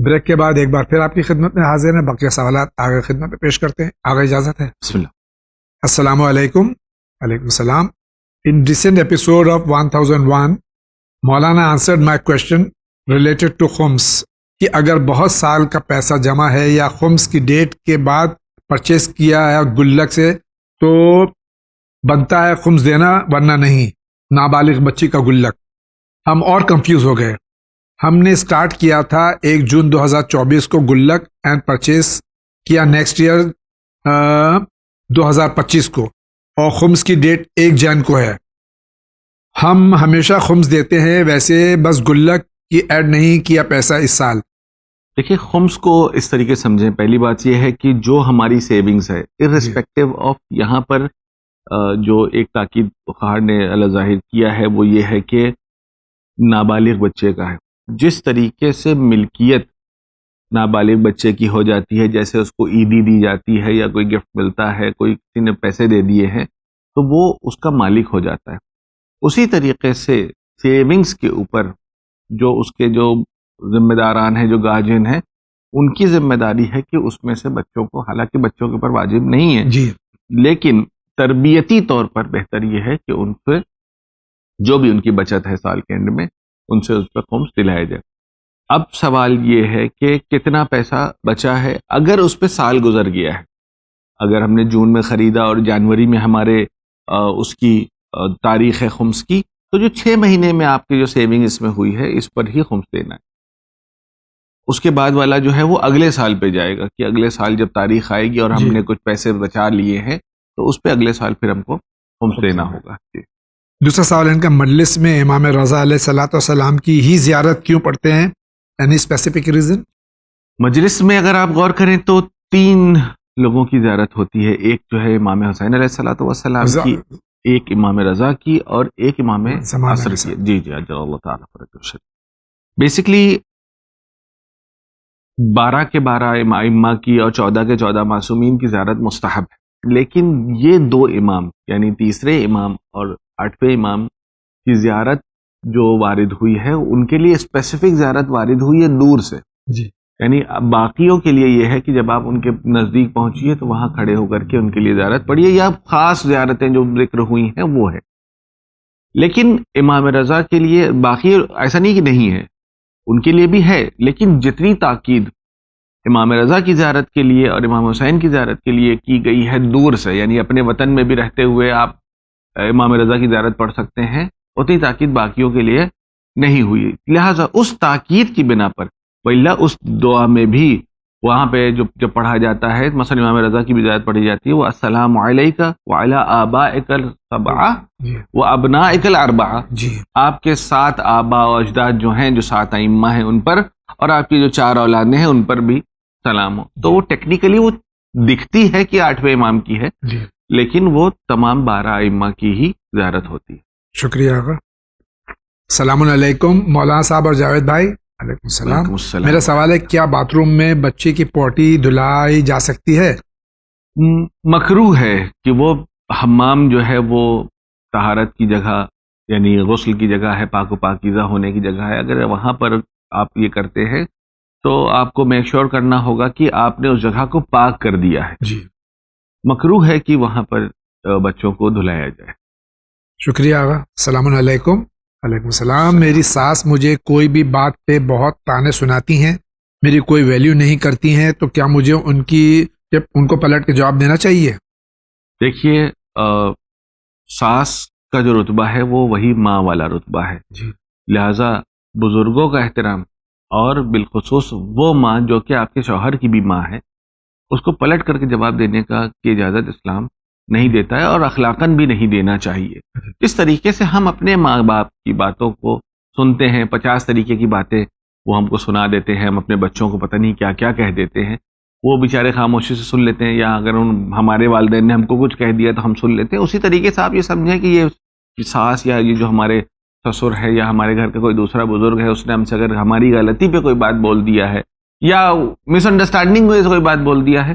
Break کے بعد ایک بار پھر آپ کی خدمت میں حاضر ہیں، باقی سوالات آگے خدمت میں پیش کرتے ہیں. آگے اجازت ہے؟ بسم اللہ. السلام علیکم. وعلیکم السلام. In recent episode of 1001, Maulana answered my question related to خمس کہ اگر بہت سال کا پیسہ جمع ہے یا خمس کی ڈیٹ کے بعد پرچیز کیا ہے گلک سے تو بنتا ہے خمس دینا ورنہ نہیں، نابالغ بچی کا گلک. ہم اور کنفیوز ہو گئے. ہم نے سٹارٹ کیا تھا 1 جون 2024 کو گلک اینڈ پرچیز کیا نیکسٹ ایئر 2025 کو، اور خمس کی ڈیٹ 1 جن کو ہے. ہم ہمیشہ خمس دیتے ہیں، ویسے بس گلک کی ایڈ نہیں کیا پیسہ اس سال. دیکھیے خمس کو اس طریقے سمجھیں. پہلی بات یہ ہے کہ جو ہماری سیونگز ہے ارسپیکٹو آف، یہاں پر جو ایک تاکید بخار نے اللہ ظاہر کیا ہے وہ یہ ہے کہ نابالغ بچے کا ہے. جس طریقے سے ملکیت نابالغ بچے کی ہو جاتی ہے، جیسے اس کو عیدی دی جاتی ہے یا کوئی گفٹ ملتا ہے، کوئی کسی نے پیسے دے دیے ہیں تو وہ اس کا مالک ہو جاتا ہے. اسی طریقے سے سیونگز کے اوپر جو اس کے جو ذمہ داران ہیں، جو گارجین ہیں، ان کی ذمہ داری ہے کہ اس میں سے بچوں کو، حالانکہ بچوں کے اوپر واجب نہیں ہے جی، لیکن تربیتی طور پر بہتر یہ ہے کہ ان سے جو بھی ان کی بچت ہے سال کے اینڈ میں ان سے اس پہ خمس دلایا جائے. اب سوال یہ ہے کہ کتنا پیسہ بچا ہے. اگر اس پہ سال گزر گیا ہے، اگر ہم نے جون میں خریدا اور جنوری میں ہمارے اس کی تاریخ ہے خمس کی، تو جو 6 مہینے میں آپ کی جو سیونگ اس میں ہوئی ہے اس پر ہی خمس دینا ہے. اس کے بعد والا جو ہے وہ اگلے سال پہ جائے گا کہ اگلے سال جب تاریخ آئے گی اور ہم نے کچھ پیسے بچا لیے ہیں تو اس پہ اگلے سال پھر ہم کو خمس دینا ہوگا. دوسرا سوال ان کا، مجلس میں امام رضا علیہ الصلوۃ والسلام کی ہی زیارت کیوں پڑھتے ہیں؟ Any specific reason? مجلس میں اگر آپ غور کریں تو 3 لوگوں کی زیارت ہوتی ہے. ایک جو ہے امام حسین علیہ الصلوۃ والسلام کی، ایک امام رضا کی، اور ایک امام عصر کی. جی اجل اللہ تعالیٰ فرج. بیسکلی 12 کے 12 ائمہ کی اور 14 کے 14 معصومین کی زیارت مستحب ہے. لیکن یہ 2 امام یعنی تیسرے امام اور 8ویں امام کی زیارت جو وارد ہوئی ہے ان کے لیے اسپیسیفک زیارت وارد ہوئی ہے دور سے. جی، یعنی باقیوں کے لیے یہ ہے کہ جب آپ ان کے نزدیک پہنچیے تو وہاں کھڑے ہو کر کے ان کے لیے زیارت پڑھیے، یا خاص زیارتیں جو ذکر ہوئی ہیں وہ ہے. لیکن امام رضا کے لیے باقی ایسا نہیں کہ نہیں ہے، ان کے لیے بھی ہے، لیکن جتنی تاکید امام رضا کی زیارت کے لیے اور امام حسین کی زیارت کے لیے کی گئی ہے دور سے، یعنی اپنے وطن میں بھی رہتے ہوئے آپ امام رضا کی زیارت پڑھ سکتے ہیں، اتنی تاکید باقیوں کے لیے نہیں ہوئی. لہٰذا اس تاکید کی بنا پر وَإِلَّا اس دعا میں بھی وہاں پہ جو پڑھا جاتا ہے، مثلا امام رضا کی بھی زیارت پڑھی جاتی ہے، وہ السلام علیکہ وعلی آبائک السبعہ وابنائک الاربعہ. جی، آپ کے 7 آبا و اجداد جو ہیں، جو 7 ائمہ ہیں ان پر، اور آپ کی جو 4 اولادیں ہیں ان پر بھی سلام ہو. تو وہ ٹیکنیکلی وہ دکھتی ہے کہ 8ویں امام کی ہے، لیکن وہ تمام 12 ائمہ کی ہی زیارت ہوتی ہے. شکریہ آقا. السلام علیکم مولانا صاحب اور جاوید بھائی. وعلیکم السلام. میرا سوال ہے، کیا باتھ روم میں بچے کی پوٹی دھلائی جا سکتی ہے؟ مکروہ ہے کہ وہ حمام جو ہے وہ طہارت کی جگہ یعنی غسل کی جگہ ہے، پاک و پاکیزہ ہونے کی جگہ ہے. اگر وہاں پر آپ یہ کرتے ہیں تو آپ کو میک شور کرنا ہوگا کہ آپ نے اس جگہ کو پاک کر دیا ہے. جی، مکروہ ہے کہ وہاں پر بچوں کو دھلایا جائے. شکریہ آقا. السلام علیکم. وعلیکم السلام. میری ساس مجھے کوئی بھی بات پہ بہت طعنے سناتی ہیں، میری کوئی ویلیو نہیں کرتی ہیں، تو کیا مجھے ان کو پلٹ کے جواب دینا چاہیے؟ دیکھیے ساس کا جو رتبہ ہے وہ وہی ماں والا رتبہ ہے. جی، لہذا بزرگوں کا احترام، اور بالخصوص وہ ماں جو کہ آپ کے شوہر کی بھی ماں ہے، اس کو پلٹ کر کے جواب دینے کی اجازت اسلام نہیں دیتا ہے، اور اخلاقاً بھی نہیں دینا چاہیے. اس طریقے سے ہم اپنے ماں باپ کی باتوں کو سنتے ہیں، 50 طریقے کی باتیں وہ ہم کو سنا دیتے ہیں، ہم اپنے بچوں کو پتہ نہیں کیا کیا کہہ دیتے ہیں. وہ بیچارے خاموشی سے سن لیتے ہیں، یا اگر ہمارے والدین نے ہم کو کچھ کہہ دیا تو ہم سن لیتے ہیں. اسی طریقے سے آپ یہ سمجھیں کہ یہ ساس یا یہ جو ہمارے سسر ہے یا ہمارے گھر کا کوئی دوسرا بزرگ ہے، اس نے ہم سے اگر ہماری غلطی پہ کوئی بات بول دیا ہے یا مس انڈرسٹینڈنگ میں کوئی بات بول دیا ہے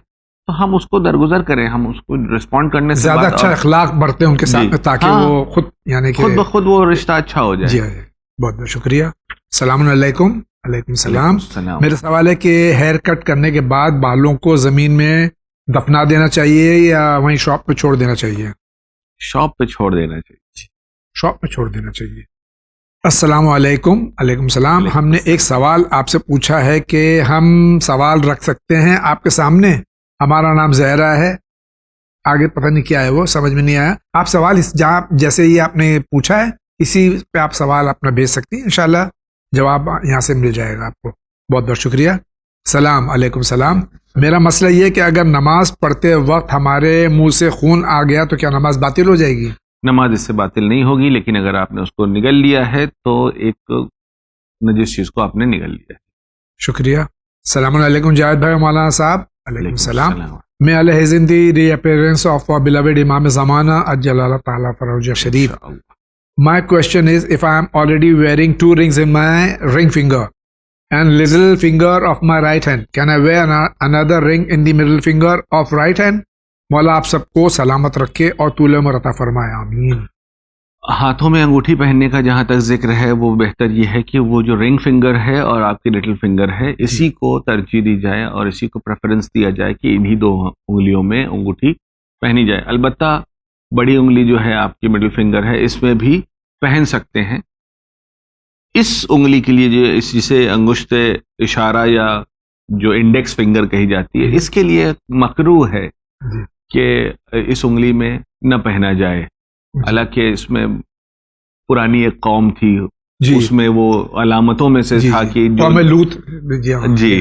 تو ہم اس کو درگزر کریں، ہم اس کو رسپونڈ کرنے سے زیادہ اچھا اخلاق برتے ان کے ساتھ میں، تاکہ وہ خود یعنی کہ خود بخود وہ رشتہ اچھا ہو جائے. جی، بہت بہت شکریہ. السلام علیکم. علیکم السلام. السلام. میرا سوال ہے کہ ہیئر کٹ کرنے کے بعد بالوں کو زمین میں دفنا دینا چاہیے یا وہیں شاپ پہ چھوڑ دینا چاہیے؟ شاپ پہ چھوڑ دینا چاہیے. شاپ پہ چھوڑ دینا چاہیے. السلام علیکم. علیکم السلام. ہم نے ایک سوال آپ سے پوچھا ہے کہ ہم سوال رکھ سکتے ہیں آپ کے سامنے. ہمارا نام زہرا ہے. آگے پتہ نہیں کیا ہے، وہ سمجھ میں نہیں آیا. آپ سوال جہاں جیسے ہی آپ نے پوچھا ہے اسی پہ آپ سوال اپنا بھیج سکتی ہیں، انشاءاللہ جواب یہاں سے مل جائے گا آپ کو. بہت بہت شکریہ. سلام علیکم السلام. میرا مسئلہ یہ ہے کہ اگر نماز پڑھتے وقت ہمارے منہ سے خون آ گیا تو کیا نماز باطل ہو جائے گی؟ نماز اس سے باطل نہیں ہوگی، لیکن اگر آپ نے اس کو نگل لیا ہے تو ایک نجس چیز کو آپ نے نگل لیا ہے. شکریہ. السلام علیکم جاوید بھائی مولانا صاحب. علیکم السلام. May Allah hasten the reappearance of our beloved Imam Zamana Ajjal Allah Ta'ala Faraj Sharif. My question is, if I am already wearing 2 rings in my ring finger and little finger of my right hand, can I wear another ring in the middle finger of right hand? مولا آپ سب کو سلامت رکھے اور طول عمر عطا فرمائے. آمین. ہاتھوں میں انگوٹھی پہننے کا جہاں تک ذکر ہے، وہ بہتر یہ ہے کہ وہ جو رنگ فنگر ہے اور آپ کی لٹل فنگر ہے، اسی کو ترجیح دی جائے اور اسی کو پریفرنس دیا جائے کہ انہی 2 انگلیوں میں انگوٹھی پہنی جائے. البتہ بڑی انگلی جو ہے آپ کی مڈل فنگر ہے، اس میں بھی پہن سکتے ہیں. اس انگلی کے لیے جو جسے انگشت اشارہ یا جو انڈیکس فنگر کہی جاتی ہے، اس کے لیے مکروہ ہے کہ اس انگلی میں نہ پہنا جائے. حالانکہ اس میں پرانی ایک قوم تھی، اس میں وہ علامتوں میں سے تھا کہ قوم لوط، جی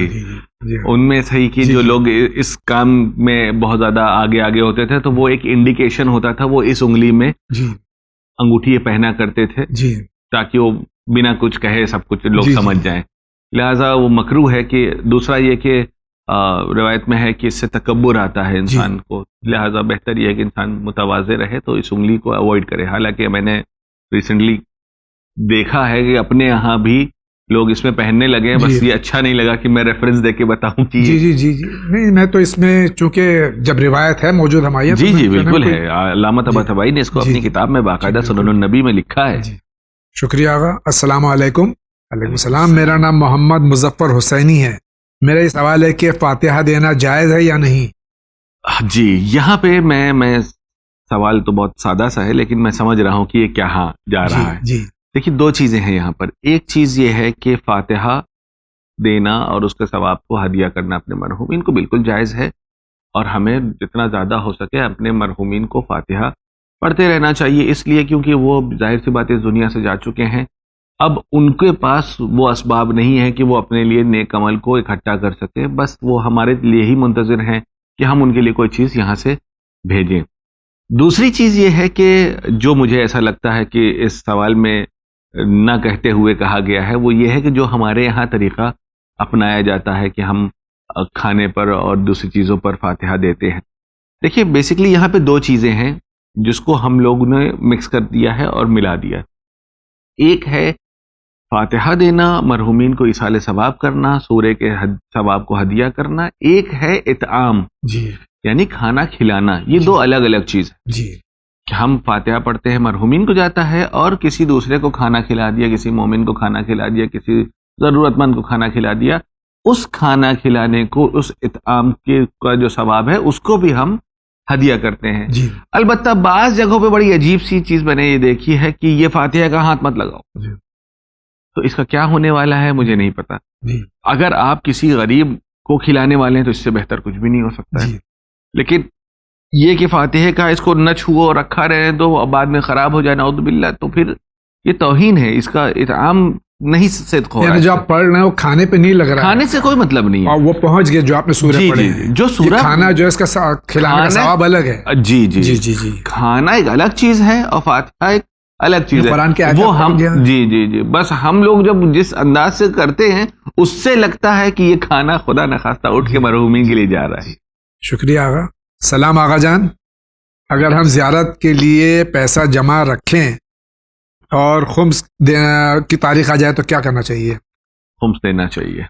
ان میں صحیح کہ جو لوگ اس کام میں بہت زیادہ آگے ہوتے تھے تو وہ ایک انڈیکیشن ہوتا تھا، وہ اس انگلی میں انگوٹھی پہنا کرتے تھے تاکہ وہ بنا کچھ کہے سب کچھ لوگ سمجھ جائیں. لہٰذا وہ مکروہ ہے. کہ دوسرا یہ کہ روایت میں ہے کہ اس سے تکبر آتا ہے انسان کو، لہٰذا بہتر یہ ہے کہ انسان متواضع رہے تو اس انگلی کو اوائڈ کرے. حالانکہ میں نے ریسنٹلی دیکھا ہے کہ اپنے یہاں بھی لوگ اس میں پہننے لگے ہیں، بس یہ اچھا نہیں لگا کہ میں ریفرنس دے کے بتاؤں کہ جی نہیں، میں تو اس میں چونکہ جب روایت ہے موجود ہماری، جی بالکل ہے. علامہ طباطبائی نے اس کو اپنی کتاب میں باقاعدہ سنن النبی میں لکھا ہے. شکریہ آغا. السلام علیکم. علیکم السلام. میرا نام محمد مظفر حسینی ہے. میرا یہ سوال ہے کہ فاتحہ دینا جائز ہے یا نہیں؟ جی یہاں پہ میں سوال تو بہت سادہ سا ہے، لیکن میں سمجھ رہا ہوں کہ یہ کہاں جا رہا ہے. دیکھیے 2 چیزیں ہیں یہاں پر. ایک چیز یہ ہے کہ فاتحہ دینا اور اس کے ثواب کو ہدیہ کرنا اپنے مرحومین کو بالکل جائز ہے، اور ہمیں جتنا زیادہ ہو سکے اپنے مرحومین کو فاتحہ پڑھتے رہنا چاہیے. اس لیے کیونکہ وہ ظاہر سی بات اس دنیا سے جا چکے ہیں. اب ان کے پاس وہ اسباب نہیں ہے کہ وہ اپنے لیے نیک عمل کو اکٹھا کر سکے، بس وہ ہمارے لیے ہی منتظر ہیں کہ ہم ان کے لیے کوئی چیز یہاں سے بھیجیں. دوسری چیز یہ ہے کہ جو مجھے ایسا لگتا ہے کہ اس سوال میں نہ کہتے ہوئے کہا گیا ہے، وہ یہ ہے کہ جو ہمارے یہاں طریقہ اپنایا جاتا ہے کہ ہم کھانے پر اور دوسری چیزوں پر فاتحہ دیتے ہیں. دیکھیے بیسیکلی یہاں پہ 2 چیزیں ہیں جس کو ہم لوگوں نے مکس کر دیا ہے اور ملا دیا. ایک ہے فاتحہ دینا، مرحومین کو ایصال ثواب کرنا، سورے کے ثواب کو ہدیہ کرنا. ایک ہے اطعام، یعنی کھانا کھلانا. یہ 2 الگ الگ چیز ہے. کہ ہم فاتحہ پڑھتے ہیں، مرحومین کو جاتا ہے، اور کسی دوسرے کو کھانا کھلا دیا، کسی مومن کو کھانا کھلا دیا، کسی ضرورت مند کو کھانا کھلا دیا. اس کھانا کھلانے کو، اس اطعام کا جو ثواب ہے اس کو بھی ہم ہدیہ کرتے ہیں. البتہ بعض جگہوں پہ بڑی عجیب سی چیز میں نے یہ دیکھی ہے کہ یہ فاتحہ کا ہاتھ مت لگاؤ. تو اس کا کیا ہونے والا ہے مجھے نہیں پتا. اگر آپ کسی غریب کو کھلانے والے ہیں تو اس سے بہتر کچھ بھی نہیں ہو سکتا ہے. لیکن یہ کہ فاتحہ کا اس کو نہ چھو اور رکھا رہے تو بعد میں خراب ہو جائے نعوذ باللہ، تو پھر یہ توہین ہے. اس کا اطعام نہیں صدق ہو رہا ہے. جو آپ پڑھ رہے ہیں وہ کھانے پہ نہیں لگ رہا ہے، کھانے سے کوئی مطلب نہیں ہے. اور وہ پہنچ گئے جو آپ نے سورہ پڑھے ہیں، جو سورہ کھانا جو اس کا کھلانے کا ثواب الگ ہے. جی کھانا ایک الگ چیز ہے اور فاتحہ ایک الگ چیز ہے. وہ ہم جی بس ہم لوگ جب جس انداز سے کرتے ہیں اس سے لگتا ہے کہ یہ کھانا خدا نخواستہ اٹھ کے مرحومین کے لیے جا رہا ہے. شکریہ آغا. سلام آغا جان. اگر ہم زیارت کے لیے پیسہ جمع رکھیں اور خمس کی تاریخ آ جائے تو کیا کرنا چاہیے؟ خمس دینا چاہیے.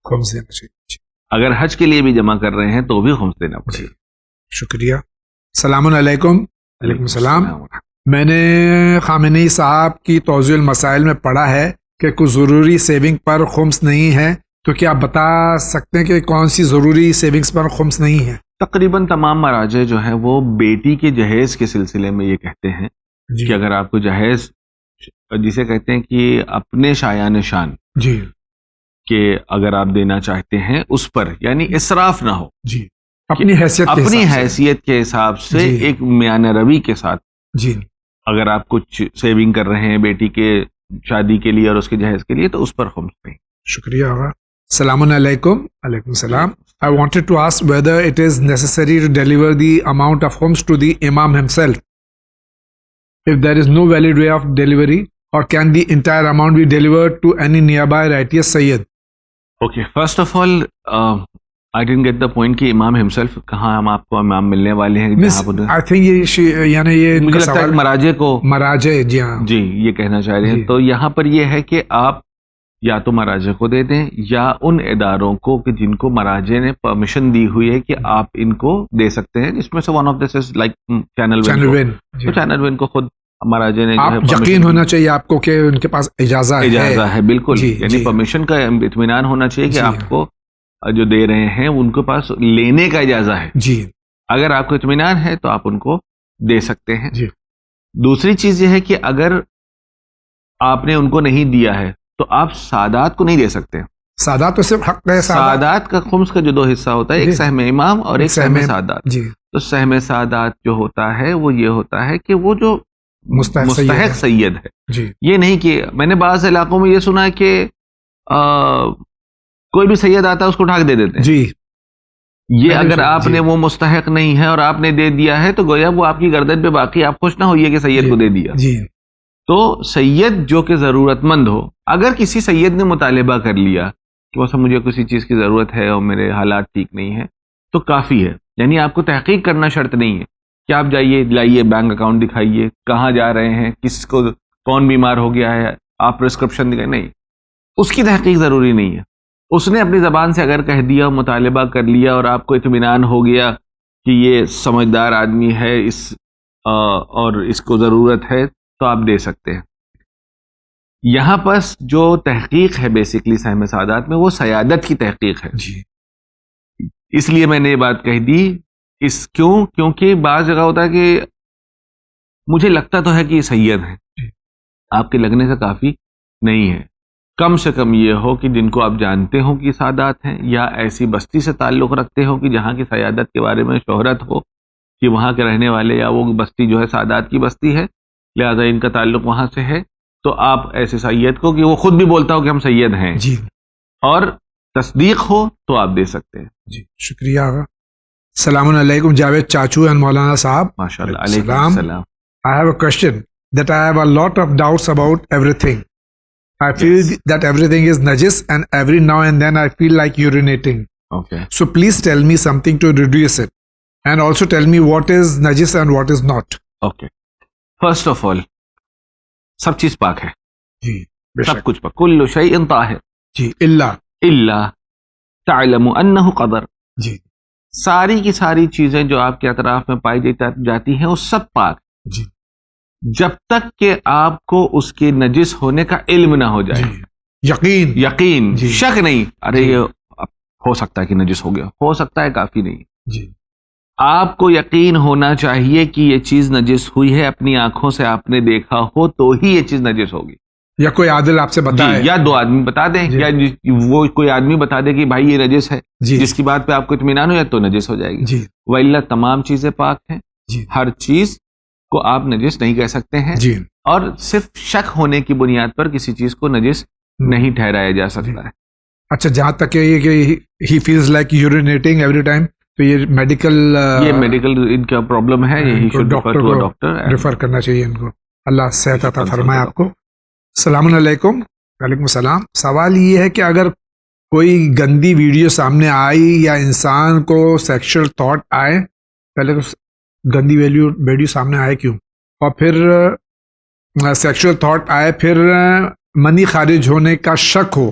خمس دینا چاہیے. اگر حج کے لیے بھی جمع کر رہے ہیں تو بھی خمس دینا پڑے. شکریہ. السلام علیکم. علیکم السلام. میں نے خامنئی صاحب کی توضیح المسائل میں پڑھا ہے کہ کوئی ضروری سیونگ پر خمس نہیں ہے، تو کیا آپ بتا سکتے ہیں کہ کون سی ضروری سیونگز پر خمس نہیں ہے؟ تقریباً تمام مراجع جو ہیں وہ بیٹی کے جہیز کے سلسلے میں یہ کہتے ہیں جی کہ اگر آپ کو جہیز، جسے کہتے ہیں کہ اپنے شایان شان، جی کہ اگر آپ دینا چاہتے ہیں اس پر، یعنی اسراف نہ ہو، جی اپنی حیثیت کے اپنی حساب سے۔ حیثیت کے حساب سے جی ایک میان روی کے ساتھ جی اگر آپ کچھ سیونگ کر رہے ہیں بیٹی کے شادی کے لیے اور اس کے جہیز کے لیے، تو اس پر خمس نہیں۔ شکریہ ہوگا۔ السلام علیکم۔ علیکم السلام۔ I wanted to ask whether it is necessary to deliver the amount of khums to the Imam himself if there is no valid way of delivery, or can the entire amount be delivered to any nearby righteous Sayyid? Okay, first of all I didn't get the point کہ امام himself کہاں ہم آپ کو امام ملنے والے ہیں Miss, جہاں پر، I think یعنی یہ ان مجھے کا لگتا ہے سوال کہ مراجع کو مراجع، جی ہاں جی یہ کہنا چاہ رہے جی۔ ہیں۔ تو یہاں پر یہ ہے کہ آپ یا تو مراجع کو دے دیں یا ان اداروں کو کہ جن کو مراجع نے پرمیشن دی ہوئی ہے کہ آپ ان کو دے سکتے ہیں، جس میں سے one of this is like channel channel وین، وین، جی۔ تو چینل وین کو خود مراجع نے جو آپ ہے یقین permission ہونا چاہیے آپ کو کہ ان کے پاس اجازت اجازت ہے، بالکل، جی، یعنی جی۔ پرمیشن کا اطمینان ہونا چاہیے کہ جی۔ آپ کو جو دے رہے ہیں ان کے پاس لینے کا اجازت ہے۔ جی اگر آپ کو اطمینان ہے تو آپ ان کو دے سکتے ہیں۔ جی دوسری چیز یہ ہے کہ اگر آپ نے ان کو نہیں دیا ہے تو آپ سادات کو نہیں دے سکتے۔ سادات تو صرف حق ہے، سادات کا خمس کا جو دو حصہ ہوتا ہے، ایک جی۔ سہم امام اور ایک سہم سہم، سادات۔ جی تو سہم سادات جو ہوتا ہے وہ یہ ہوتا ہے کہ وہ جو مستحق سید ہے، جی یہ نہیں کہ میں نے بعض علاقوں میں یہ سنا ہے کہ کوئی بھی سید آتا ہے اس کو اٹھا کے دے دیتے ہیں۔ جی یہ اگر آپ نے وہ مستحق نہیں ہے اور آپ نے دے دیا ہے تو گویا وہ آپ کی گردن پہ باقی، آپ خوش نہ ہوئیے کہ سید کو دے دیا۔ جی تو سید جو کہ ضرورت مند ہو، اگر کسی سید نے مطالبہ کر لیا کہ بس مجھے کسی چیز کی ضرورت ہے اور میرے حالات ٹھیک نہیں ہیں، تو کافی ہے۔ یعنی آپ کو تحقیق کرنا شرط نہیں ہے کہ آپ جائیے لائیے بینک اکاؤنٹ دکھائیے، کہاں جا رہے ہیں، کس کو کون بیمار ہو گیا ہے، آپ پرسکرپشن دکھائیں، نہیں، اس کی تحقیق ضروری نہیں ہے۔ اس نے اپنی زبان سے اگر کہہ دیا، مطالبہ کر لیا اور آپ کو اطمینان ہو گیا کہ یہ سمجھدار آدمی ہے اور اس کو ضرورت ہے، تو آپ دے سکتے ہیں۔ یہاں پس جو تحقیق ہے بیسیکلی سہم سعادت میں، وہ سیادت کی تحقیق ہے۔ جی اس لیے میں نے یہ بات کہہ دی، کیونکہ بعض جگہ ہوتا ہے کہ مجھے لگتا تو ہے کہ یہ سید ہیں، آپ کے لگنے سے کافی نہیں ہے۔ کم سے کم یہ ہو کہ جن کو آپ جانتے ہو کہ سادات ہیں، یا ایسی بستی سے تعلق رکھتے ہو کہ جہاں کی سیادت کے بارے میں شہرت ہو کہ وہاں کے رہنے والے یا وہ بستی جو ہے سادات کی بستی ہے، لہذا ان کا تعلق وہاں سے ہے، تو آپ ایسے سید کو کہ وہ خود بھی بولتا ہو کہ ہم سید ہیں جی اور تصدیق ہو تو آپ دے سکتے ہیں۔ جی شکریہ آقا۔ السلام علیکم جاوید چاچو اینڈ مولانا صاحب۔ ماشاء اللہ، علیکم السلام۔ I have a question that I have a lot of doubts about everything. I feel Yes. that everything is najis and every now and then I feel like urinating. Okay, So please tell me something to reduce it. And also tell me what is najis and what is not. Okay, first of all سب چیز پاک ہے، جی بے سب شک، کچھ پاک، کل شیء طاہر جی اللہ، الا تعلم انہ قدر۔ جی ساری کی ساری چیزیں جو آپ کے اطراف میں پائی جاتی ہیں وہ سب پاک، جی جب تک کہ آپ کو اس کے نجس ہونے کا علم نہ ہو جائے، جی یقین، یقین، جی، شک نہیں، ارے جی، یہ ہو سکتا ہے کہ نجس ہو گیا، ہو سکتا ہے، کافی نہیں۔ جی آپ کو یقین ہونا چاہیے کہ یہ چیز نجس ہوئی ہے، اپنی آنکھوں سے آپ نے دیکھا ہو تو ہی یہ چیز نجس ہوگی، یا کوئی عادل آپ سے بتائے، جی، یا دو آدمی بتا دیں، جی، یا وہ کوئی آدمی بتا دے کہ بھائی یہ نجس ہے، جی جس کی بات پہ آپ کو اطمینان ہو یا تو نجس ہو جائے گی۔ جی وَإِلَّا تمام چیزیں پاک ہیں، جی ہر چیز کو آپ نجس نہیں کہہ سکتے ہیں، جی اور صرف شک ہونے کی بنیاد پر کسی چیز کو نجس نہیں ٹھہرایا جا سکتا ہے۔ اچھا، جہاں تک کہ یہ کہ he feels like urinating every time، تو یہ میڈیکل یہ میڈیکل ان کا پرابلم ہے، یہی should refer to a doctor and refer کرنا چاہیے ان کو۔ اللہ صحت عطا consult فرمائے a آپ کو۔ السلام علیکم۔ وعلیکم السلام۔ سوال یہ ہے کہ اگر کوئی گندی ویڈیو سامنے آئی یا انسان کو سیکشل تھاٹ آئے، پہلے تو گندی ویڈیو سامنے آئے کیوں، اور پھر سیکشل تھاٹ آئے، پھر منی خارج ہونے کا شک ہو،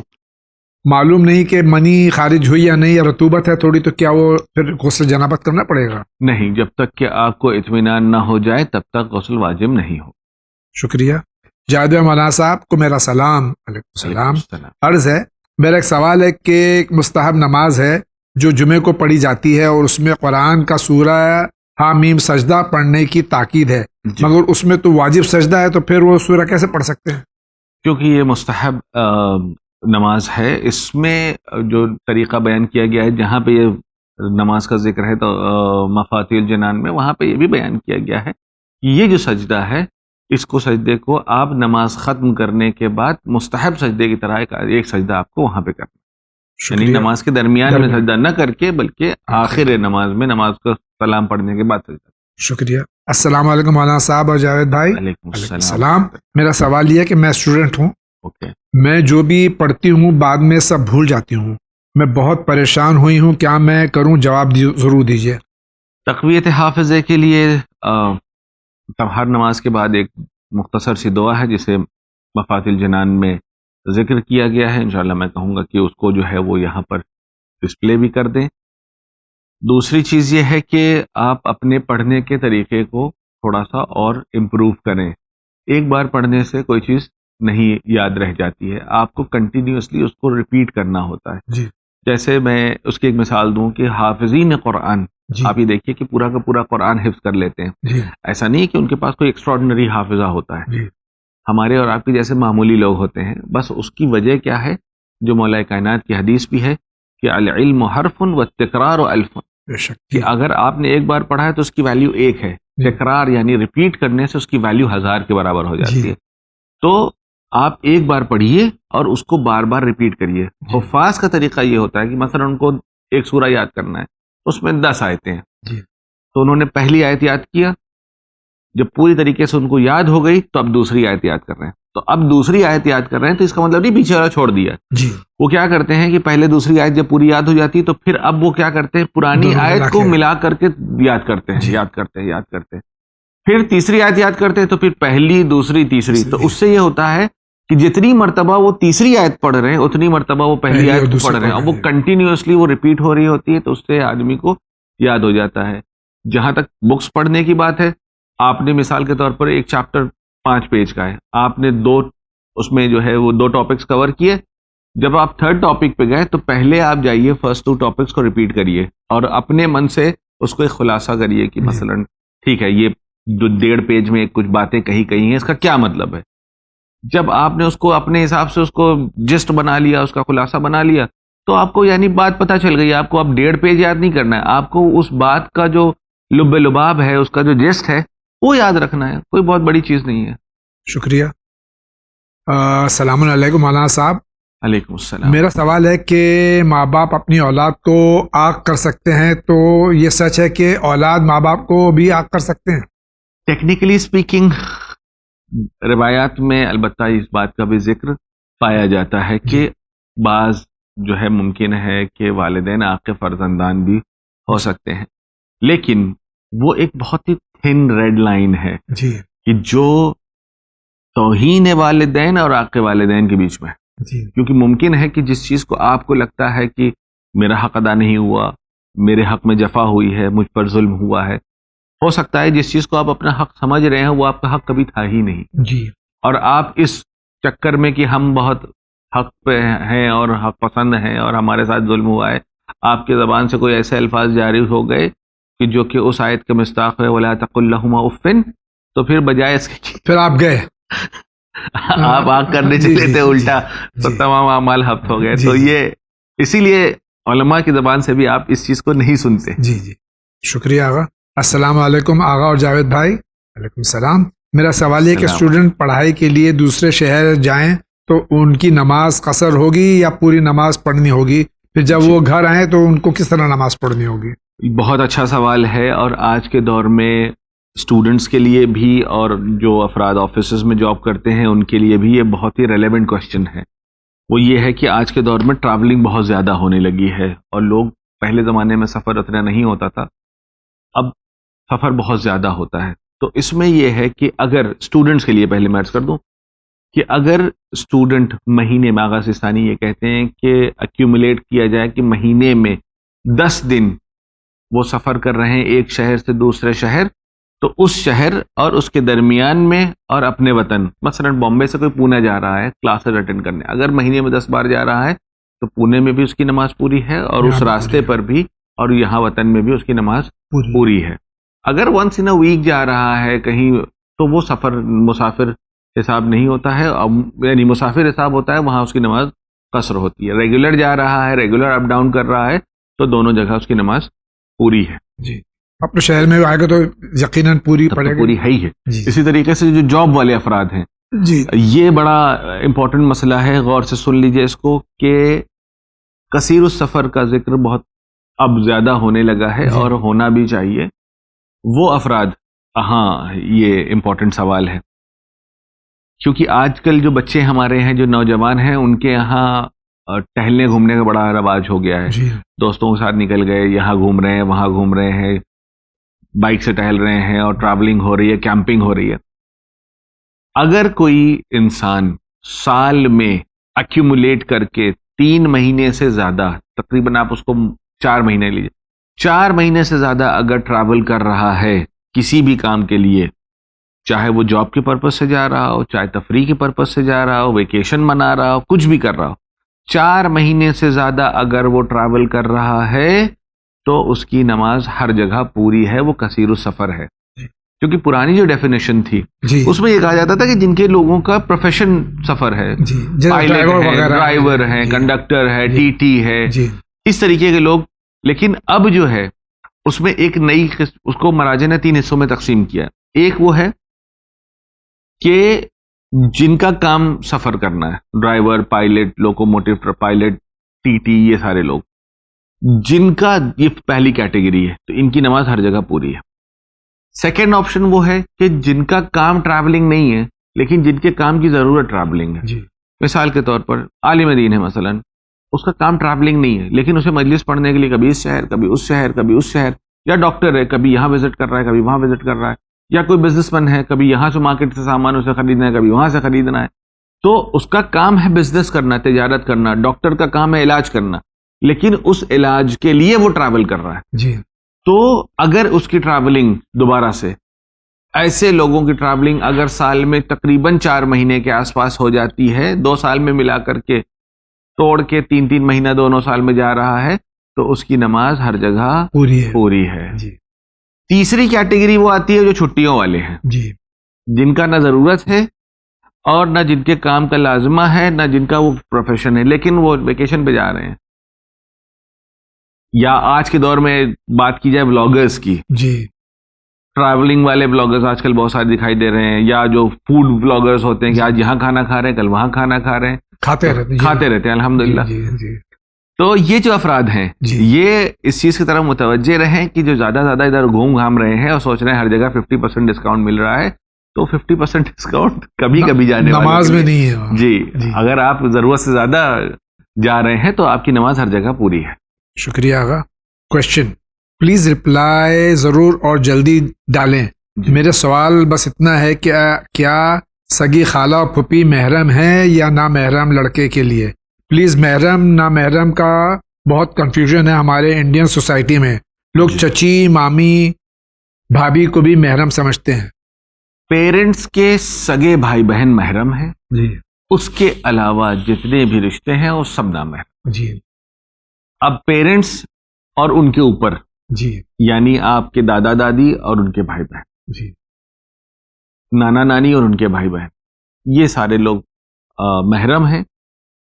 معلوم نہیں کہ منی خارج ہوئی یا نہیں، یا رطوبت ہے تھوڑی، تو کیا وہ پھر غسل جنابت کرنا پڑے گا؟ نہیں، جب تک کہ آپ کو اطمینان نہ ہو جائے تب تک غسل واجب نہیں ہو۔ شکریہ۔ جاوید بھائی مولانا صاحب کو میرا سلام. علیکم السلام. السلام. عرض ہے میرا ایک سوال ہے کہ ایک مستحب نماز ہے جو جمعے کو پڑھی جاتی ہے اور اس میں قرآن کا سورہ حامیم سجدہ پڑھنے کی تاکید ہے, جی. مگر اس میں تو واجب سجدہ ہے, تو پھر وہ سورہ کیسے پڑھ سکتے ہیں؟ کیونکہ یہ مستحب نماز ہے, اس میں جو طریقہ بیان کیا گیا ہے, جہاں پہ یہ نماز کا ذکر ہے تو مفاتیح الجنان میں, وہاں پہ یہ بھی بیان کیا گیا ہے کہ یہ جو سجدہ ہے, اس کو سجدے کو آپ نماز ختم کرنے کے بعد مستحب سجدے کی طرح ایک سجدہ آپ کو وہاں پہ کرنا, یعنی شکریہ. نماز کے درمیان میں سجدہ نہ کر کے بلکہ آخر نماز میں نماز کو سلام پڑھنے کے بعد سجدہ. شکریہ. السلام علیکم مولانا صاحب اور جاوید بھائی. علیکم السلام. میرا سوال یہ ہے کہ میں اسٹوڈنٹ ہوں, اوکے. میں جو بھی پڑھتی ہوں بعد میں سب بھول جاتی ہوں, میں بہت پریشان ہوئی ہوں, کیا میں کروں؟ جواب ضرور دیجیے. تقویت حافظے کے لیے ہر نماز کے بعد ایک مختصر سی دعا ہے جسے مفاتیح الجنان میں ذکر کیا گیا ہے. انشاءاللہ میں کہوں گا کہ اس کو جو ہے وہ یہاں پر ڈسپلے بھی کر دیں. دوسری چیز یہ ہے کہ آپ اپنے پڑھنے کے طریقے کو تھوڑا سا اور امپروو کریں. ایک بار پڑھنے سے کوئی چیز نہیں یاد رہ جاتی ہے, آپ کو کنٹینیوسلی اس کو ریپیٹ کرنا ہوتا ہے. جی. جیسے میں اس کی ایک مثال دوں کہ حافظین قرآن, جی. آپ یہ دیکھیے کہ پورا کا پورا قرآن حفظ کر لیتے ہیں. جی. ایسا نہیں ہے کہ ان کے پاس کوئی ایکسٹراڈنری حافظہ ہوتا ہے. جی. ہمارے اور آپ کے جیسے معمولی لوگ ہوتے ہیں. بس اس کی وجہ کیا ہے, جو مولا کائنات کی حدیث بھی ہے کہ العلم حرف و تکرار و الف, کہ اگر آپ نے ایک بار پڑھا ہے تو اس کی ویلیو ایک ہے, تکرار یعنی ریپیٹ کرنے سے اس کی ویلیو 1000 کے برابر ہو جاتی ہے. تو آپ ایک بار پڑھیے اور اس کو بار بار ریپیٹ کریے. حفاظ کا طریقہ یہ ہوتا ہے کہ مثلا ان کو ایک سورہ یاد کرنا ہے, اس میں 10 آیتیں ہیں, تو انہوں نے پہلی آیت یاد کیا, جب پوری طریقے سے ان کو یاد ہو گئی تو اب دوسری آیت یاد کر رہے ہیں. تو اب دوسری آیت یاد کر رہے ہیں تو اس کا مطلب نہیں پیچھے والا چھوڑ دیا. وہ کیا کرتے ہیں کہ پہلے دوسری آیت جب پوری یاد ہو جاتی ہے تو پھر اب وہ کیا کرتے ہیں, پرانی آیت کو ملا کر کے یاد کرتے ہیں, یاد کرتے ہیں. پھر تیسری آیت یاد کرتے ہیں تو پھر پہلی, دوسری, تیسری. تو اس سے یہ ہوتا ہے کہ جتنی مرتبہ وہ تیسری آیت پڑھ رہے ہیں اتنی مرتبہ وہ پہلی آیت پڑھ رہے ہیں, اور وہ کنٹینیوسلی وہ ریپیٹ ہو رہی ہوتی ہے, تو اس سے آدمی کو یاد ہو جاتا ہے. جہاں تک بکس پڑھنے کی بات ہے, آپ نے مثال کے طور پر ایک چیپٹر 5 پیج کا ہے, آپ نے اس میں جو ہے وہ 2 ٹاپکس کور کیے. جب آپ 3rd ٹاپک پہ گئے تو پہلے آپ جائیے فرسٹ 2 ٹاپکس کو ریپیٹ کریے اور اپنے من سے اس کو ایک خلاصہ کریے کہ مثلا ٹھیک ہے یہ جو 1.5 پیج میں کچھ باتیں کہی ہیں, اس کا کیا مطلب ہے. جب آپ نے اس کو اپنے حساب سے اس کو جسٹ بنا لیا, اس کا خلاصہ بنا لیا, تو آپ کو یعنی بات پتہ چل گئی. آپ کو اب 1.5 پیج یاد نہیں کرنا ہے, آپ کو اس بات کا جو لب لباب ہے, اس کا جو جسٹ ہے وہ یاد رکھنا ہے. کوئی بہت بڑی چیز نہیں ہے. شکریہ. السلام علیکم مولانا صاحب. علیکم السلام. میرا سوال ہے کہ ماں باپ اپنی اولاد کو عاق کر سکتے ہیں, تو یہ سچ ہے کہ اولاد ماں باپ کو بھی عاق کر سکتے ہیں؟ ٹیکنیکلی اسپیکنگ روایات میں البتہ اس بات کا بھی ذکر پایا جاتا ہے کہ بعض جو ہے ممکن ہے کہ والدین عاق فرزندان بھی ہو سکتے ہیں, لیکن وہ ایک بہت ہی تھن ریڈ لائن ہے کہ جو توہین والدین اور عاق والدین کے بیچ میں, کیونکہ ممکن ہے کہ جس چیز کو آپ کو لگتا ہے کہ میرا حق ادا نہیں ہوا, میرے حق میں جفا ہوئی ہے, مجھ پر ظلم ہوا ہے, ہو سکتا ہے جس چیز کو آپ اپنا حق سمجھ رہے ہیں وہ آپ کا حق کبھی تھا ہی نہیں. اور آپ اس چکر میں کہ ہم بہت حق پہ ہیں اور حق پسند ہیں اور ہمارے ساتھ ظلم ہوا ہے, آپ کی زبان سے کوئی ایسے الفاظ جاری ہو گئے کہ جو کہ اس آیت کا مصداق ہے وَلَا تَقُلْ لَهُمَا اُفٍّ, تو پھر بجائے اس کے پھر آپ گئے آپ آگ کرنے چلے تھے الٹا, تو تمام اعمال حبط ہو گئے. تو یہ اسی لیے علماء کی زبان سے بھی آپ اس چیز کو نہیں سنتے. شکریہ آغا. السلام علیکم آغا اور جاوید بھائی. علیکم السلام. میرا سوال یہ کہ اسٹوڈنٹ پڑھائی کے لیے دوسرے شہر جائیں تو ان کی نماز قصر ہوگی یا پوری نماز پڑھنی ہوگی؟ پھر جب وہ گھر آئیں تو ان کو کس طرح نماز پڑھنی ہوگی؟ بہت اچھا سوال ہے, اور آج کے دور میں اسٹوڈنٹس کے لیے بھی اور جو افراد آفیسز میں جاب کرتے ہیں ان کے لیے بھی یہ بہت ہی ریلیونٹ کوشچن ہے. وہ یہ ہے کہ آج کے دور میں ٹریولنگ بہت زیادہ ہونے لگی ہے, اور لوگ پہلے زمانے میں سفر اتنا نہیں ہوتا تھا, اب سفر بہت زیادہ ہوتا ہے. تو اس میں یہ ہے کہ اگر اسٹوڈنٹس کے لیے پہلے میں عرض کر دوں کہ اگر اسٹوڈنٹ مہینے میں, آغا سستانی یہ کہتے ہیں کہ ایکیومولیٹ کیا جائے کہ مہینے میں 10 دن وہ سفر کر رہے ہیں ایک شہر سے دوسرے شہر, تو اس شہر اور اس کے درمیان میں اور اپنے وطن، مثلا بامبے سے کوئی پونے جا رہا ہے کلاسز اٹینڈ کرنے، اگر مہینے میں 10 بار جا رہا ہے تو پونے میں بھی اس کی نماز پوری ہے اور اس راستے پر بھی اور یہاں وطن میں بھی اس کی نماز پوری ہے. اگر ونس ان اے ویک جا رہا ہے کہیں تو وہ سفر مسافر حساب نہیں ہوتا ہے، یعنی مسافر حساب ہوتا ہے، وہاں اس کی نماز قصر ہوتی ہے. ریگولر جا رہا ہے، ریگولر اپ ڈاؤن کر رہا ہے تو دونوں جگہ اس کی نماز پوری ہے. جی اپنے شہر میں آئے گا تو یقیناً پوری پڑے گا، پوری ہے ہی ہے. اسی طریقے سے جو جاب والے افراد ہیں، جی یہ بڑا امپورٹنٹ مسئلہ ہے، غور سے سن لیجئے اس کو، کہ کثیر السفر کا ذکر بہت اب زیادہ ہونے لگا ہے اور ہونا بھی چاہیے. وہ افراد، ہاں یہ امپورٹنٹ سوال ہے، کیونکہ آج کل جو بچے ہمارے ہیں، جو نوجوان ہیں، ان کے یہاں ٹہلنے گھومنے کا بڑا رواج ہو گیا ہے. دوستوں کے ساتھ نکل گئے، یہاں گھوم رہے ہیں، وہاں گھوم رہے ہیں، بائک سے ٹہل رہے ہیں اور ٹریولنگ ہو رہی ہے، کیمپنگ ہو رہی ہے. اگر کوئی انسان سال میں ایکیومولیٹ کر کے 3 مہینے سے زیادہ، تقریباً آپ اس کو 4 مہینے لیجیے، 4 مہینے سے زیادہ اگر ٹریول کر رہا ہے کسی بھی کام کے لیے، چاہے وہ جاب کے پرپز سے جا رہا ہو، چاہے تفریح کے پرپز سے جا رہا ہو، ویکیشن منا رہا ہو، کچھ بھی کر رہا ہو، 4 مہینے سے زیادہ اگر وہ ٹریول کر رہا ہے تو اس کی نماز ہر جگہ پوری ہے. وہ کثیر السفر ہے. کیونکہ پرانی جو ڈیفینیشن تھی اس میں یہ کہا جاتا تھا کہ جن کے لوگوں کا پروفیشن سفر ہے، پائلٹ ہے، ڈرائیور ہے، کنڈکٹر ہے، ٹی ٹی ہے، اس طریقے کے لوگ. لیکن اب جو ہے اس میں ایک نئی قسم، اس کو مراجع نے 3 حصوں میں تقسیم کیا. ایک وہ ہے کہ جن کا کام سفر کرنا ہے، driver, pilot, locomotive pilot, T T, یہ سارے لوگ، جن کا یہ پہلی کیٹیگری ہے تو ان کی نماز ہر جگہ پوری ہے. سیکنڈ آپشن وہ ہے کہ جن کا کام ٹریولنگ نہیں ہے لیکن جن کے کام کی ضرورت ٹریولنگ ہے. مثال کے طور پر عالم دین ہے، مثلا اس کا کام ٹریولنگ نہیں ہے لیکن اسے مجلس پڑھنے کے لیے کبھی اس شہر، کبھی اس شہر، کبھی اس شہر، یا ڈاکٹر ہے کبھی یہاں وزٹ کر رہا ہے، کبھی وہاں وزٹ کر رہا ہے، یا کوئی بزنس مین ہے کبھی یہاں سے مارکیٹ سے سامان اسے خریدنا ہے، کبھی وہاں سے خریدنا ہے. تو اس کا کام ہے بزنس کرنا، تجارت کرنا. ڈاکٹر کا کام ہے علاج کرنا، لیکن اس علاج کے لیے وہ ٹریول کر رہا ہے. تو اگر اس کی ٹریولنگ دوبارہ سے، ایسے لوگوں کی ٹریولنگ اگر سال میں تقریباً 4 مہینے کے آس پاس ہو جاتی ہے، 2 سال میں ملا کر کے توڑ کے 3 مہینہ دونوں سال میں جا رہا ہے، تو اس کی نماز ہر جگہ پوری ہے. تیسری کیٹیگری وہ آتی ہے جو چھٹیوں والے ہیں، جن کا نہ ضرورت ہے اور نہ جن کے کام کا لازمہ ہے، نہ جن کا وہ پروفیشن ہے، لیکن وہ ویکیشن پہ جا رہے ہیں. یا آج کے دور میں بات کی جائے ولاگرز کی، ٹریولنگ والے ولاگرز آج کل بہت سارے دکھائی دے رہے ہیں، یا جو فوڈ ولاگرز ہوتے ہیں کہ آج یہاں کھانا کھا رہے ہیں، کل وہاں کھانا کھا رہے ہیں، کھاتے رہتے ہیں الحمدللہ. تو یہ جو افراد ہیں یہ اس چیز کی طرف متوجہ رہیں کہ جو زیادہ ادھر گھوم گھام رہے ہیں اور سوچ رہے ہیں ہر جگہ 50% ڈسکاؤنٹ مل رہا ہے، تو 50% ڈسکاؤنٹ کبھی کبھی جانے والے نماز میں نہیں ہے. جی اگر آپ ضرورت سے زیادہ جا رہے ہیں تو آپ کی نماز ہر جگہ پوری ہے. شکریہ آغا. کوشچن پلیز رپلائی ضرور اور جلدی ڈالیں. میرا سوال بس اتنا ہے کہ کیا سگی خالہ اور پھپھی محرم ہیں یا نامحرم لڑکے کے لیے؟ پلیز محرم نامحرم کا بہت کنفیوژن ہے ہمارے انڈین سوسائٹی میں. لوگ چچی، مامی، بھابھی کو بھی محرم سمجھتے ہیں. پیرنٹس کے سگے بھائی بہن محرم ہیں، اس کے علاوہ جتنے بھی رشتے ہیں وہ سب نامحرم. اب پیرنٹس اور ان کے اوپر یعنی آپ کے دادا دادی اور ان کے بھائی بہن، نانا نانی اور ان کے بھائی بہن، یہ سارے لوگ محرم ہیں.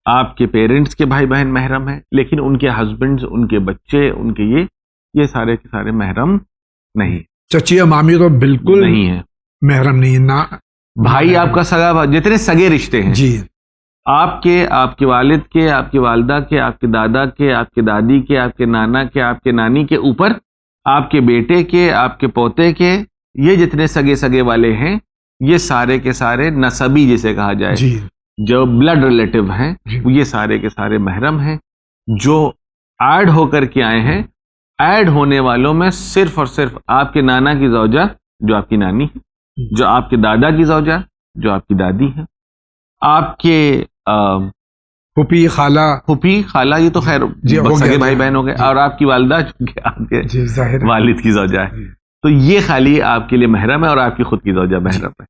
آپ کے پیرنٹس کے بھائی بہن محرم ہیں، لیکن ان کے ہسبینڈز، ان کے بچے، ان کے یہ سارے کے سارے محرم نہیں. چچی اور مامی تو بالکل نہیں ہے، محرم نہیں ہے. نہ بھائی آپ کا سگا، جتنے سگے رشتے ہیں آپ کے والد کے، آپ کی والدہ کے، آپ کے دادا کے، آپ کے دادی کے، آپ کے نانا کے، آپ کے نانی کے اوپر آپ کے بیٹے کے، آپ کے پوتے کے، یہ جتنے سگے والے ہیں یہ سارے کے سارے نسبی جسے کہا جائے، جو بلڈ ریلیٹو ہیں، یہ سارے کے سارے محرم ہیں. جو ایڈ ہو کر کے آئے ہیں، ایڈ ہونے والوں میں صرف اور صرف آپ کے نانا کی زوجہ جو آپ کی نانی ہے، جو آپ کے دادا کی زوجہ جو آپ کی دادی ہے، آپ کے پھوپھی خالہ، یہ تو خیر سگے بھائی بہن ہو گئے، اور آپ کی والدہ جو کہ آپ کے والد کی زوجہ ہے. تو یہ خالی آپ کے لیے محرم ہے اور آپ کی خود کی زوجہ محرم ہے.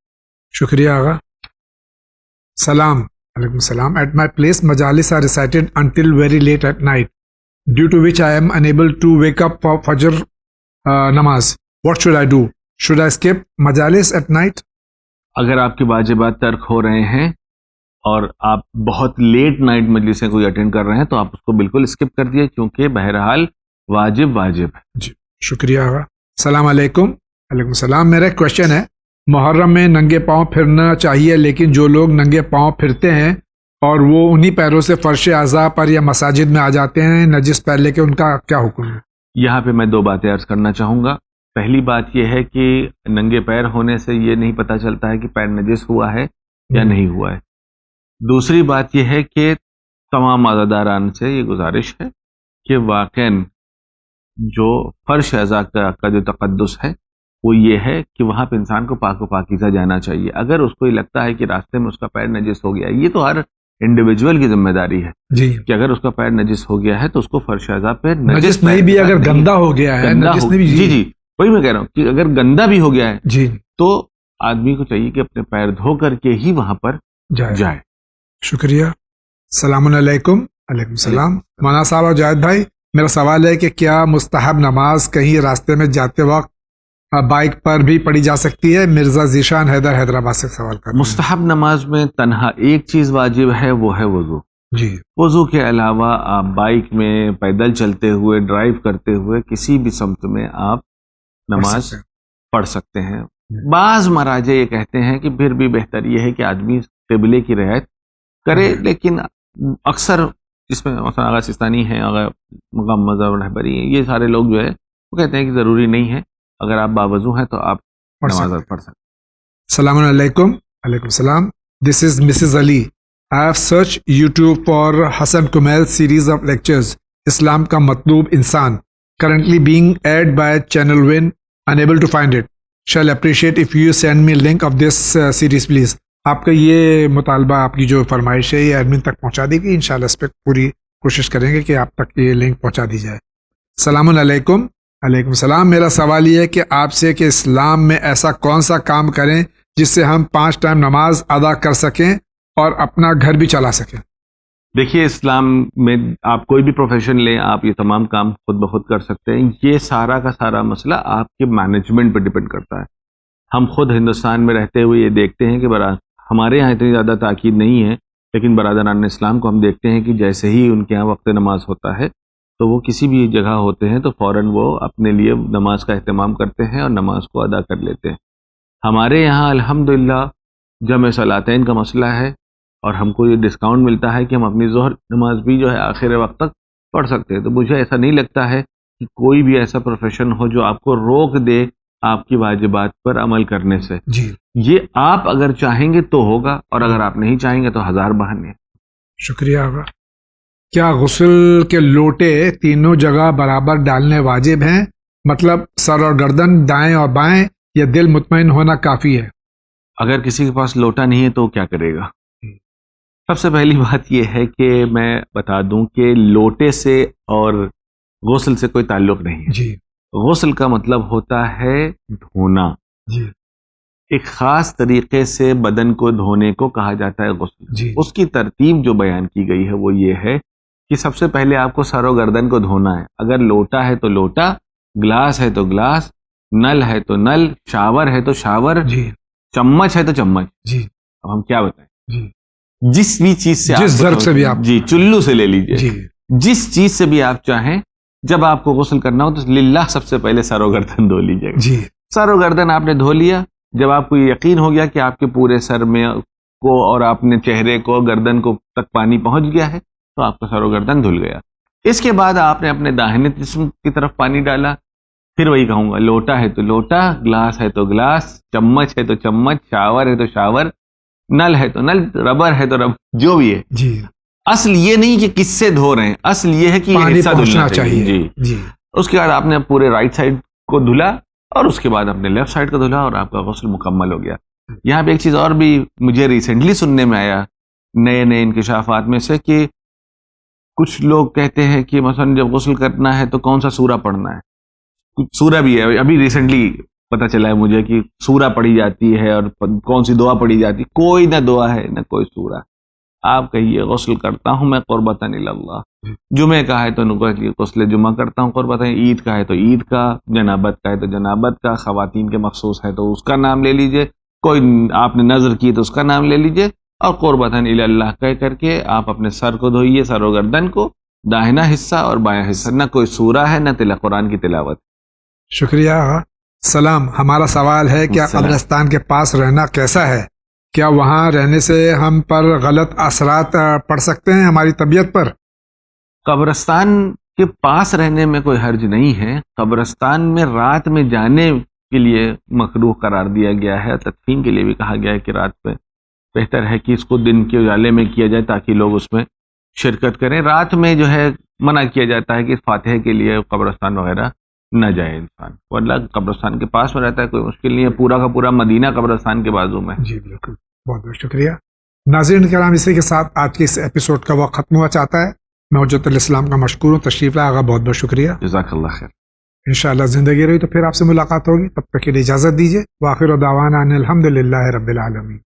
شکریہ آغا. سلام. علیکم السلام. At my place, majalis are recited until very late at night, due to which I am unable to wake up for Fajr namaz. What should I do? Should I skip majalis at night? اگر آپ کے واجبات ترک ہو رہے ہیں اور آپ بہت لیٹ نائٹ مجلسیں کوئی اٹینڈ کر رہے ہیں تو آپ اس کو بالکل اسکپ کر دیے، کیونکہ بہرحال واجب ہے. جی شکریہ آغا. السلام علیکم. علیکم السلام. میرا ایک کوشچن ہے، محرم میں ننگے پاؤں پھرنا چاہیے، لیکن جو لوگ ننگے پاؤں پھرتے ہیں اور وہ انہی پیروں سے فرش اعضاء پر یا مساجد میں آ جاتے ہیں نجس پیر لے کے، ان کا کیا حکم ہے؟ یہاں پہ میں 2 باتیں عرض کرنا چاہوں گا. پہلی بات یہ ہے کہ ننگے پیر ہونے سے یہ نہیں پتہ چلتا ہے کہ پیر نجس ہوا ہے یا نہیں ہوا ہے. دوسری بات یہ ہے کہ تمام عزاداران سے یہ گزارش ہے کہ واقعاً جو فرش اعضاء کا جو تقدس ہے وہ یہ ہے کہ وہاں پہ انسان کو پاک و پاکیزہ جانا چاہیے. اگر اس کو یہ لگتا ہے کہ راستے میں اس کا پیر نجس ہو گیا، یہ تو ہر انڈیویجول کی ذمہ داری ہے جی کہ اگر اس کا پیر نجس ہو گیا ہے تو اس کو فرش اعضاء پہ نجس نہیں بھی، اگر گندا ہو گیا ہے نجس نہیں بھی، جی وہی میں کہہ رہا ہوں کہ اگر گندا بھی ہو گیا ہے جی تو آدمی کو چاہیے کہ اپنے پیر دھو کر کے ہی وہاں پر جائے. شکریہ. السلام علیکم. علیکم السلام. مولانا صاحب اور جاوید بھائی، میرا سوال ہے کہ کیا مستحب نماز کہیں راستے میں جاتے وقت بائک پر بھی پڑھی جا سکتی ہے؟ مرزا ذیشان حیدرآباد سے سوال کر رہے ہیں. مستحب نماز میں تنہا ایک چیز واجب ہے، وہ ہے وضو. جی وضو کے علاوہ آپ بائک میں، پیدل چلتے ہوئے، ڈرائیو کرتے ہوئے کسی بھی سمت میں آپ نماز پڑھ سکتے ہیں. بعض مراجع یہ کہتے ہیں کہ پھر بھی بہتر یہ ہے کہ آدمی قبلے کی رعایت کرے، لیکن اکثر جس میں مثلا آغا سستانی ہیں، آغا مقام مذہب رہبری ہیں، یہ سارے لوگ جو ہے وہ کہتے ہیں کہ ضروری نہیں ہے، اگر آپ باوضو ہیں تو آپ نماز پڑھ سکتے. السلام علیکم. علیکم السلام. This is Mrs Ali. I have searched YouTube for Hassan Kumail series of lectures, Islam کا مطلوب انسان, currently being aired by Channel Win, unable to find it. Shall appreciate if you send me link of this series please. آپ کا یہ مطالبہ، آپ کی جو فرمائش ہے، یہ ایڈمن تک پہنچا دی گئی. انشاءاللہ اس پہ پوری کوشش کریں گے کہ آپ تک یہ لنک پہنچا دی جائے. السلام علیکم. علیکم السلام. میرا سوال یہ ہے کہ آپ سے کہ اسلام میں ایسا کون سا کام کریں جس سے ہم 5 ٹائم نماز ادا کر سکیں اور اپنا گھر بھی چلا سکیں؟ دیکھیے، اسلام میں آپ کوئی بھی پروفیشن لیں، آپ یہ تمام کام خود بخود کر سکتے ہیں. یہ سارا کا سارا مسئلہ آپ کے مینجمنٹ پہ ڈپینڈ کرتا ہے. ہم خود ہندوستان میں رہتے ہوئے یہ دیکھتے ہیں کہ ہمارے یہاں اتنی زیادہ تاکید نہیں ہے، لیکن برادران اسلام کو ہم دیکھتے ہیں کہ جیسے ہی ان کے یہاں وقت نماز ہوتا ہے تو وہ کسی بھی جگہ ہوتے ہیں تو فوراً وہ اپنے لیے نماز کا اہتمام کرتے ہیں اور نماز کو ادا کر لیتے ہیں. ہمارے یہاں الحمدللہ جمع صلاتین کا مسئلہ ہے اور ہم کو یہ ڈسکاؤنٹ ملتا ہے کہ ہم اپنی ظہر نماز بھی جو ہے آخر وقت تک پڑھ سکتے ہیں. تو مجھے ایسا نہیں لگتا ہے کہ کوئی بھی ایسا پروفیشن ہو جو آپ کو روک دے آپ کی واجبات پر عمل کرنے سے. جی یہ آپ اگر چاہیں گے تو ہوگا، اور اگر آپ نہیں چاہیں گے تو 1000 بہانے. شکریہ آقا. کیا غسل کے لوٹے تینوں جگہ برابر ڈالنے واجب ہیں؟ مطلب سر اور گردن، دائیں اور بائیں، یا دل مطمئن ہونا کافی ہے؟ اگر کسی کے پاس لوٹا نہیں ہے تو کیا کرے گا؟ سب سے پہلی بات یہ ہے کہ میں بتا دوں کہ لوٹے سے اور غسل سے کوئی تعلق نہیں ہے. جی غسل کا مطلب ہوتا ہے دھونا. جی ایک خاص طریقے سے بدن کو دھونے کو کہا جاتا ہے غسل. جی اس کی ترتیب جو بیان کی گئی ہے وہ یہ ہے کہ سب سے پہلے آپ کو سر و گردن کو دھونا ہے. اگر لوٹا ہے تو لوٹا، گلاس ہے تو گلاس، نل ہے تو نل، شاور ہے تو شاور، جی چمچ ہے تو چمچ. جی اب ہم کیا بتائیں؟ جی جس بھی چیز سے جس ضرب سے بھی آپ، جی چلو سے لے لیجئے، جی جس چیز سے بھی آپ چاہیں، جب آپ کو غسل کرنا ہو تو للہ سب سے پہلے سر و گردن دھو لیجیے گا. جی سر و گردن آپ نے دھو لیا، جب آپ کو یہ یقین ہو گیا کہ آپ کے پورے سر میں کو اور آپ نے چہرے کو، گردن کو تک پانی پہنچ گیا ہے تو آپ کا سر و گردن دھل گیا. اس کے بعد آپ نے اپنے داہنے جسم کی طرف پانی ڈالا. پھر وہی کہوں گا، لوٹا ہے تو لوٹا، گلاس ہے تو گلاس، چمچ ہے تو چمچ، شاور ہے تو شاور، نل ہے تو نل، ربر ہے تو ربر، جو بھی ہے. جی اصل یہ نہیں کہ کس سے دھو رہے ہیں، اصل یہ ہے کہ یہ پانی حصہ پہنچنا دھلنا چاہیے. چاہیے. جی جی اس کے بعد آپ نے پورے رائٹ سائڈ کو دھلا اور اس کے بعد اپنے لیفٹ سائڈ کو دھلا اور آپ کا غسل مکمل ہو گیا. یہاں پہ ایک چیز اور بھی مجھے ریسنٹلی سننے میں آیا نئے انکشافات میں سے، کہ کچھ لوگ کہتے ہیں کہ مثلا جب غسل کرنا ہے تو کون سا سورہ پڑھنا ہے. سورہ بھی ہے، ابھی ریسنٹلی پتہ چلا ہے مجھے کہ سورہ پڑھی جاتی ہے اور کون سی دعا پڑھی جاتی، کوئی نہ دعا ہے نہ کوئی سورہ. آپ کہیے غسل کرتا ہوں میں قربتاً اللہ، جمعے کا ہے تو غسل جمعہ کرتا ہوں قربتاً، عید کا ہے تو عید کا، جنابت کا ہے تو جنابت کا، خواتین کے مخصوص ہے تو اس کا نام لے لیجئے، کوئی آپ نے نظر کی تو اس کا نام لے لیجئے، اور قربتاً اللہ کہہ کر کے آپ اپنے سر کو دھوئیے، سر و گردن کو، داہنا حصہ اور بایاں حصہ. نہ کوئی سورہ ہے نہ قرآن کی تلاوت. شکریہ. سلام، ہمارا سوال ہے کیا السلام. قبرستان کے پاس رہنا کیسا ہے؟ کیا وہاں رہنے سے ہم پر غلط اثرات پڑ سکتے ہیں ہماری طبیعت پر؟ قبرستان کے پاس رہنے میں کوئی حرج نہیں ہے. قبرستان میں رات میں جانے کے لیے مکروہ قرار دیا گیا ہے، تدفین کے لیے بھی کہا گیا ہے کہ رات پہ بہتر ہے کہ اس کو دن کے اجالے میں کیا جائے تاکہ لوگ اس میں شرکت کریں. رات میں جو ہے منع کیا جاتا ہے کہ فاتحے کے لیے قبرستان وغیرہ نہ جائے انسان، ورنہ قبرستان کے پاس میں رہتا ہے کوئی مشکل نہیں ہے. پورا کا پورا مدینہ قبرستان کے بازو میں. جی بالکل، بہت بہت شکریہ. ناظرین کرام، اسی کے ساتھ آج کے اس ایپیسوڈ کا وقت ختم ہوا چاہتا ہے. میں حجت الاسلام کا مشکور ہوں، تشریف لائے آگا، بہت بہت شکریہ. جزاک اللہ خیر. انشاءاللہ زندگی رہی تو پھر آپ سے ملاقات ہوگی، تب تک کے لیے اجازت دیجیے. وآخر دعوانا ان الحمدللہ رب العالمین.